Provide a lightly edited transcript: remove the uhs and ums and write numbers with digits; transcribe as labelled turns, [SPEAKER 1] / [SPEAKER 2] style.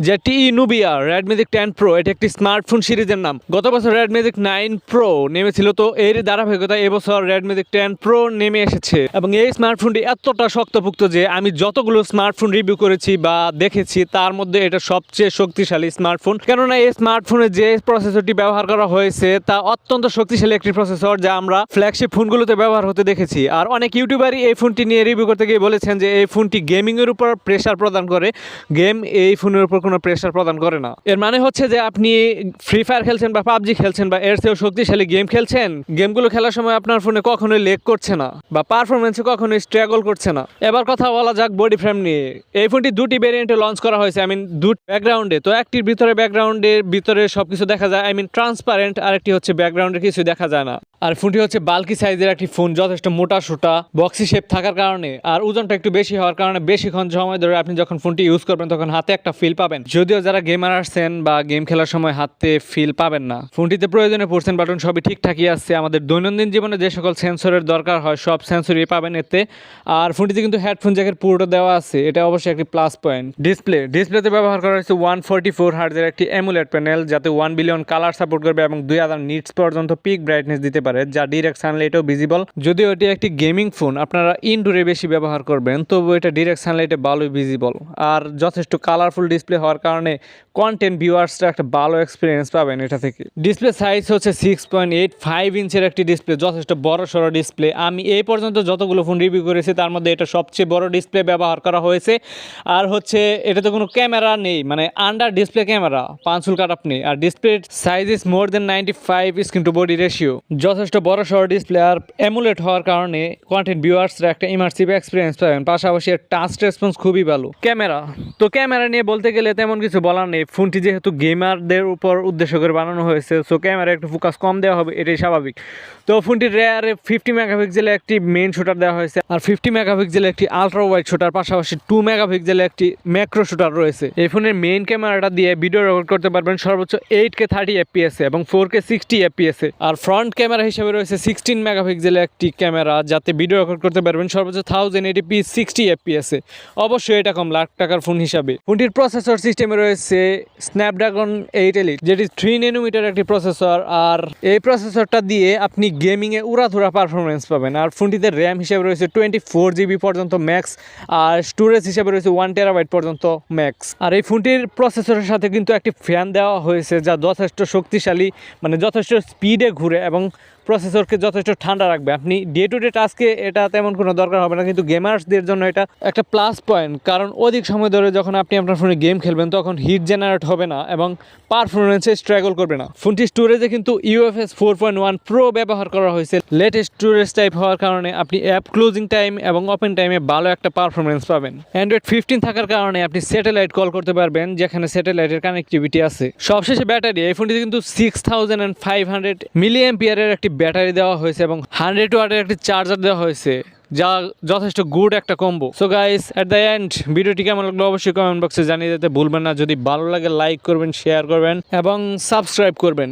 [SPEAKER 1] যেটি Nubia red magic 10 pro, এটি একটি স্মার্টফোন সিরিজের নাম। গত বছর রেড ম্যাজিক 9 প্রো নেমেছিল, তো এর ধারাবাহিকতা এবছর রেড ম্যাজিক 10 প্রো নেমে এসেছে। এবং এই স্মার্টফোনটি এতটা শক্তপোক্ত যে আমি যতগুলো স্মার্টফোন রিভিউ করেছি বা দেখেছি তার মধ্যে এটা সবচেয়ে শক্তিশালী স্মার্টফোন। কেননা এই স্মার্টফোনে যে প্রসেসরটি ব্যবহার করা হয়েছে তা অত্যন্ত শক্তিশালী একটি প্রসেসর, যা আমরা ফ্ল্যাগশিপ ফোনগুলোতে ব্যবহার হতে দেখেছি। আর অনেক ইউটিউবারই এই ফোনটি নিয়ে রিভিউ করতে গিয়ে বলেছেন যে এই ফোনটি গেমিংয়ের উপর প্রেশার প্রদান করে, গেম এই ফোনের উপর কোনো প্রেশার প্রদান করে না। এর মানে হচ্ছে যে আপনি ফ্রি ফায়ার খেলছেন বা পাবজি খেলছেন বা এর চেয়েও শক্তিশালী গেম খেলছেন, গেমগুলো খেলার সময় আপনার ফোনে কখনোই লেগ করছে না বা পারফরমেন্সে কখনোই স্ট্রাগল করছে না। এবার কথা বলা যাক বডি ফ্রেম নিয়ে। এই ফোনটি দুটি ভেরিয়েন্টে লঞ্চ করা হয়েছে, দুটি ব্যাকগ্রাউন্ডে। তো একটির ভিতরে ব্যাকগ্রাউন্ডের ভিতরে সবকিছু দেখা যায়, ট্রান্সপারেন্ট, আর একটি হচ্ছে ব্যাকগ্রাউন্ডে কিছু দেখা যায় না। আর ফোনটি হচ্ছে বাল্কি সাইজের একটি ফোন, যথেষ্ট মোটা সোটা বক্সি শেপ থাকার কারণে আর ওজনটা একটু বেশি হওয়ার কারণে বেশিক্ষণ সময় ধরে আপনি যখন ফোনটি ইউজ করবেন তখন হাতে একটা ফিল পাবেন। যদিও যারা গেমার আসছেন বা গেম খেলার সময় হাতে ফিল পাবেন না। ফোনটিতে প্রয়োজনীয় পোর্শন বাটন সবই ঠিকঠাকই আছে। আমাদের দৈনন্দিন জীবনে যে সকল সেন্সরের দরকার হয় সব সেন্সরই পাবেন এতে। আর ফোনটিতে কিন্তু হেডফোন জ্যাকের পোর্টও দেওয়া আছে, এটা অবশ্যই একটি প্লাস পয়েন্ট। ডিসপ্লেতে ব্যবহার করা হয়েছে 144 হার্জের একটি অ্যামুলেট প্যানেল, যাতে 1 বিলিয়ন কালার সাপোর্ট করবে এবং 2000 নিটস পর্যন্ত পিক ব্রাইটনেস দিতে পারে, যা ডিরেক্ট সানলাইটেও ভিজিবল। যদিও এটি একটি গেমিং ফোন, আপনারা ইনডোরে বেশি ব্যবহার করবেন, তবু এটা ডিরেক্ট সানলাইটে ভালোই ভিজিবল। আর যথেষ্ট কালারফুল ডিসপ্লে হওয়ার কারণে কন্টেন্ট ভিউয়ার্সরা একটা ভালো এক্সপিরিয়েন্স পাবেন এটা থেকে। ডিসপ্লে সাইজ হচ্ছে 6.85 ইঞ্চের একটি ডিসপ্লে, যথেষ্ট বড় সড়ো ডিসপ্লে। আমি এই পর্যন্ত যতগুলো ফোন রিভিউ করেছি তার মধ্যে এটা সবচেয়ে বড় ডিসপ্লে ব্যবহার করা হয়েছে। আর হচ্ছে এটাতে কোনো ক্যামেরা নেই, মানে under display camera, punch hole cut আপনি। আর display size is more than 95 screen to body ratio, যথেষ্ট বড় সড়ো ডিসপ্লে। আর অ্যামুলেট হওয়ার কারণে কন্টেন্ট ভিউয়ার্সরা একটা ইমার্সিভ এক্সপিরিয়েন্স পাবেন। পাশাপাশি এর টাচ রেসপন্স খুবই ভালো। ক্যামেরা নিয়ে বলতে গেলে তেমন কিছু বলার নেই। ফোনটি যেহেতু গেমারদের উপর উদ্দেশ্য করে বানানো হয়েছে, সো ক্যামেরা একটু ফোকাস কম দেওয়া হবে, এটাই স্বাভাবিক। তো ফোনটির রেয়ারে 50 মেগাপিক্সেলের একটি মেইন শুটার দেওয়া হয়েছে, আর 50 মেগাপিক্সেলের একটি আলট্রা ওয়াইড শুটার, পাশাপাশি 2 মেগাপিক্সেলের একটি ম্যাক্রো শুটার রয়েছে। এই ফোনের মেইন ক্যামেরাটা দিয়ে ভিডিও রেকর্ড করতে পারবেন সর্বোচ্চ 8K 30 FPS এবং 4K 60 FPS। আর ফ্রন্ট ক্যামেরা হিসেবে রয়েছে 16 মেগাপিক্সেলের একটি ক্যামেরা, যাতে ভিডিও রেকর্ড করতে পারবেন সর্বোচ্চ 1080p 60 FPS। অবশ্যই এটা কম লাখ টাকার ফোন হিসাবে। ফোনটির প্রসেসর সিস্টেমে রয়েছে স্ন্যাপড্রাগন 8 Elite, যেটি 3 nm একটি প্রসেসর। আর এই প্রসেসরটা দিয়ে আপনি গেমিংয়ে উড়াধুরা পারফরমেন্স পাবেন। আর ফোনটিতে র্যাম হিসেবে রয়েছে 24GB পর্যন্ত ম্যাক্স, আর স্টোরেজ হিসেবে রয়েছে 1 TB পর্যন্ত ম্যাক্স। আর এই ফোনটির প্রসেসরের সাথে কিন্তু একটি ফ্যান দেওয়া হয়েছে, যা যথেষ্ট শক্তিশালী, মানে যথেষ্ট স্পিডে ঘুরে এবং প্রসেসরকে যথেষ্ট ঠান্ডা রাখবে। আপনি ডে টু ডে টাস্কে এটা তেমন কোনো দরকার হবে না, কিন্তু গেমার্সদের জন্য এটা একটা প্লাস পয়েন্ট। কারণ অধিক সময় ধরে যখন আপনি আপনার ফোনে গেম খেলবেন তখন হিট জেনারেট হবে না এবং পারফরমেন্সে স্ট্রাগল করবে না। ফোনটি স্টোরেজে কিন্তু UFS 4.1 প্রো ব্যবহার করা হয়েছে। লেটেস্ট স্টোরেজ টাইপ হওয়ার কারণে আপনি অ্যাপ ক্লোজিং টাইম এবং ওপেন টাইমে ভালো একটা পারফরমেন্স পাবেন। অ্যান্ড্রয়েড 15 থাকার কারণে আপনি স্যাটেলাইট কল করতে পারবেন, যেখানে স্যাটেলাইটের কানেক্টিভিটি আছে। সবশেষে ব্যাটারি, এই ফোনটিতে কিন্তু 6500 মিলিঅ্যাম্পিয়ারের একটি ব্যাটারি দেওয়া হয়েছে এবং 100 ওয়াটের একটি চার্জার দেওয়া হয়েছে, যা যথেষ্ট গুড একটা combo. So guys, at the end ভিডিওটি কেমন লাগলো অবশ্যই কমেন্ট বক্সে জানিয়ে দিতে ভুলবেন না। যদি ভালো লাগে লাইক করবেন, শেয়ার করবেন এবং সাবস্ক্রাইব করবেন।